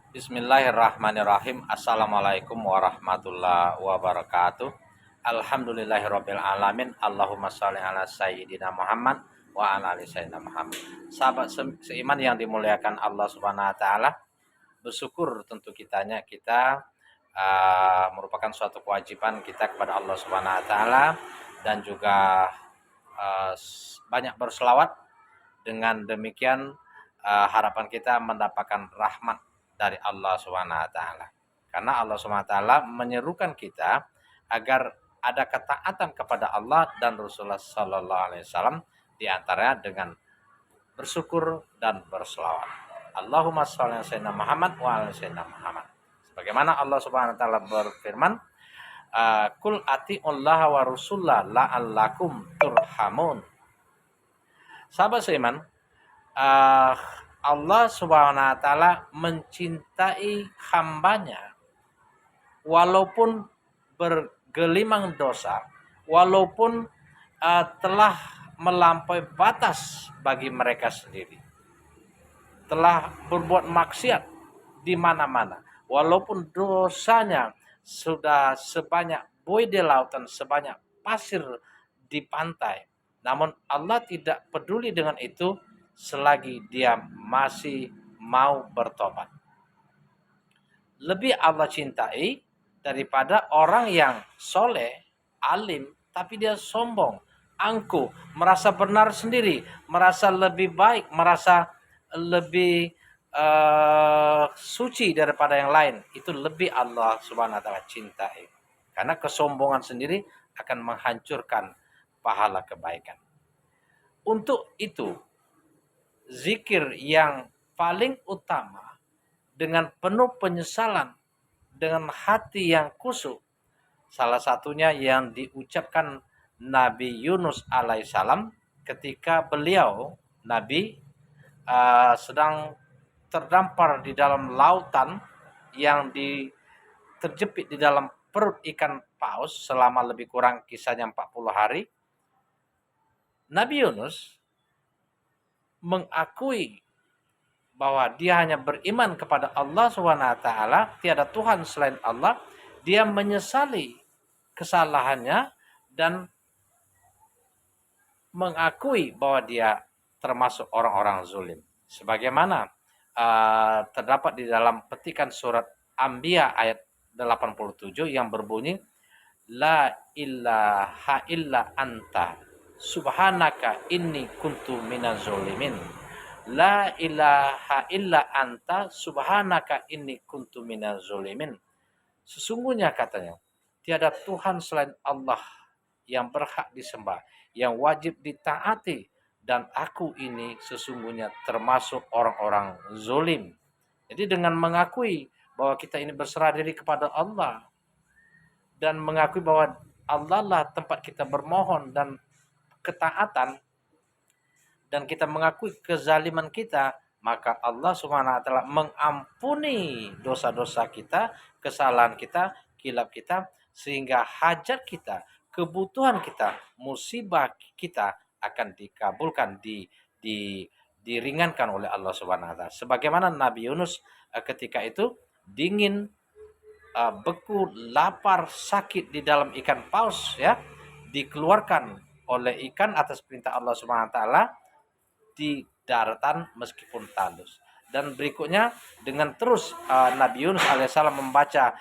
Bismillahirrahmanirrahim. Assalamualaikum warahmatullahi wabarakatuh. Alhamdulillahirabbil alamin. Allahumma shalli ala sayyidina Muhammad wa ala ali sayyidina Muhammad. Sahabat seiman yang dimuliakan Allah Subhanahu wa taala, bersyukur tentu kita merupakan suatu kewajiban kita kepada Allah Subhanahu wa taala dan juga banyak berselawat. Dengan demikian harapan kita mendapatkan rahmat dari Allah Subhanahu wa taala. Karena Allah Subhanahu wa taala menyerukan kita agar ada ketaatan kepada Allah dan Rasulullah sallallahu alaihi wasallam, di antaranya dengan bersyukur dan berselawat. Allahumma shalli ala sayyidina Muhammad wa ala sayyidina Muhammad. Sebagaimana Allah Subhanahu wa taala berfirman, "Qul atiullaha wa rasulah la'allakum turhamun." Sahabat seiman, Allah Subhanahu wa taala mencintai hambanya walaupun bergelimang dosa, walaupun telah melampaui batas bagi mereka sendiri, telah berbuat maksiat di mana-mana, walaupun dosanya sudah sebanyak buih di lautan, sebanyak pasir di pantai, namun Allah tidak peduli dengan itu selagi dia masih mau bertobat. Lebih Allah cintai daripada orang yang soleh, alim, tapi dia sombong, angkuh, merasa benar sendiri, merasa lebih baik, merasa lebih suci daripada yang lain. Itu lebih Allah Subhanahu wa taala cintai. Karena kesombongan sendiri akan menghancurkan pahala kebaikan. Untuk itu, zikir yang paling utama dengan penuh penyesalan, dengan hati yang khusyuk, salah satunya yang diucapkan Nabi Yunus alaihissalam ketika beliau Nabi sedang terdampar di dalam lautan yang terjepit di dalam perut ikan paus selama lebih kurang kisahnya 40 hari. Nabi Yunus mengakui bahwa dia hanya beriman kepada Allah Subhanahu wa taala, tiada Tuhan selain Allah. Dia menyesali kesalahannya dan mengakui bahwa dia termasuk orang-orang zulim. Sebagaimana terdapat di dalam petikan surat Anbiya ayat 87 yang berbunyi, La ilaha illa anta subhanaka inni kuntu minaz zolimin. La ilaha illa anta subhanaka inni kuntu minaz zolimin. Sesungguhnya katanya, tiada Tuhan selain Allah yang berhak disembah, yang wajib ditaati, dan aku ini sesungguhnya termasuk orang-orang zolim. Jadi dengan mengakui bahwa kita ini berserah diri kepada Allah dan mengakui bahwa Allah lah tempat kita bermohon dan ketaatan, dan kita mengakui kezaliman kita, maka Allah Subhanahu wa taala mengampuni dosa-dosa kita, kesalahan kita, khilaf kita, sehingga hajat kita, kebutuhan kita, musibah kita akan dikabulkan, diringankan oleh Allah Subhanahu wa taala. Sebagaimana Nabi Yunus ketika itu dingin, beku, lapar, sakit di dalam ikan paus, ya, dikeluarkan oleh ikan atas perintah Allah Subhanahu wa taala di daratan meskipun tandus. Dan berikutnya dengan terus Nabi Yunus alaihissalam membaca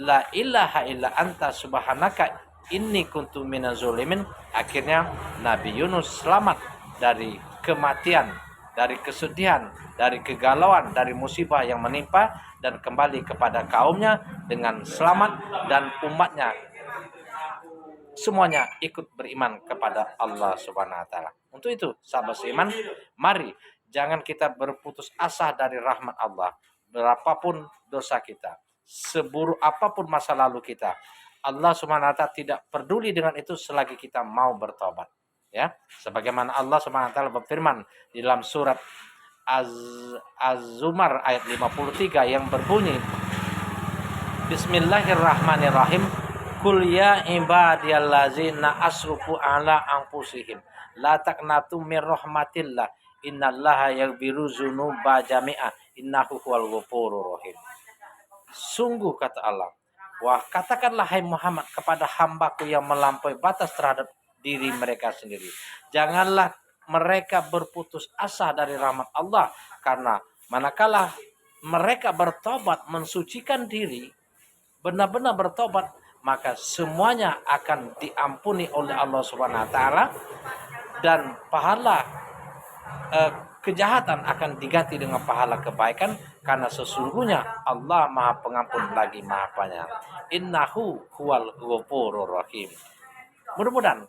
La ilaha illa anta subhanaka inni kuntu minaz zolimin, akhirnya Nabi Yunus selamat dari kematian, dari kesedihan, dari kegalauan, dari musibah yang menimpa, dan kembali kepada kaumnya dengan selamat, dan umatnya semuanya ikut beriman kepada Allah Subhanahu wa taala. Untuk itu, sahabat seiman, mari jangan kita berputus asa dari rahmat Allah. Berapapun dosa kita, seburuk apapun masa lalu kita, Allah Subhanahu wa taala tidak peduli dengan itu selagi kita mau bertobat. Ya, sebagaimana Allah Subhanahu wa taala berfirman di dalam surat Az-Zumar ayat 53 yang berbunyi, Bismillahirrahmanirrahim. Qul ya ibadiyallazina asrufu ala anfusihim la taqnatu mir rahmatillah innallaha yaghfiru dzunuba jami'a innahu huwal ghafurur rahim. Sungguh kata Allah, wah katakanlah hai Muhammad kepada hambaku yang melampaui batas terhadap diri mereka sendiri. Janganlah mereka berputus asa dari rahmat Allah, karena manakala mereka bertobat, mensucikan diri, benar-benar bertobat, maka semuanya akan diampuni oleh Allah Subhanahu wa taala, dan pahala kejahatan akan diganti dengan pahala kebaikan, karena sesungguhnya Allah Maha Pengampun lagi Maha Penyayang. Innahu huwal ghafurur rahim. Mudah-mudahan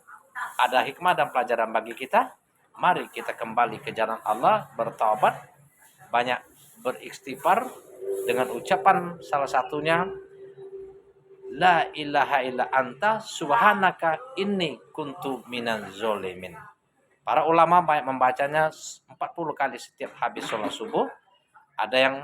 ada hikmah dan pelajaran bagi kita. Mari kita kembali ke jalan Allah, bertaubat, banyak beristighfar dengan ucapan salah satunya la ilaha illa anta subhanaka inni kuntu minaz zolimin. Para ulama banyak membacanya 40 kali setiap habis sholat subuh. Ada yang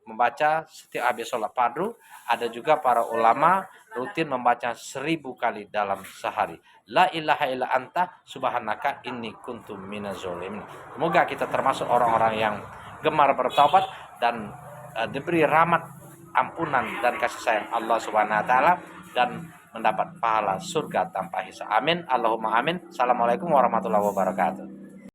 membaca setiap habis sholat fardu. Ada juga para ulama rutin membaca 1000 kali dalam sehari. La ilaha illa anta subhanaka inni kuntu minaz zolimin. Semoga kita termasuk orang-orang yang gemar bertaubat dan diberi rahmat, ampunan dan kasih sayang Allah Subhanahu wa taala, dan mendapat pahala surga tanpa hisab. Amin. Allahumma amin. Assalamualaikum warahmatullahi wabarakatuh.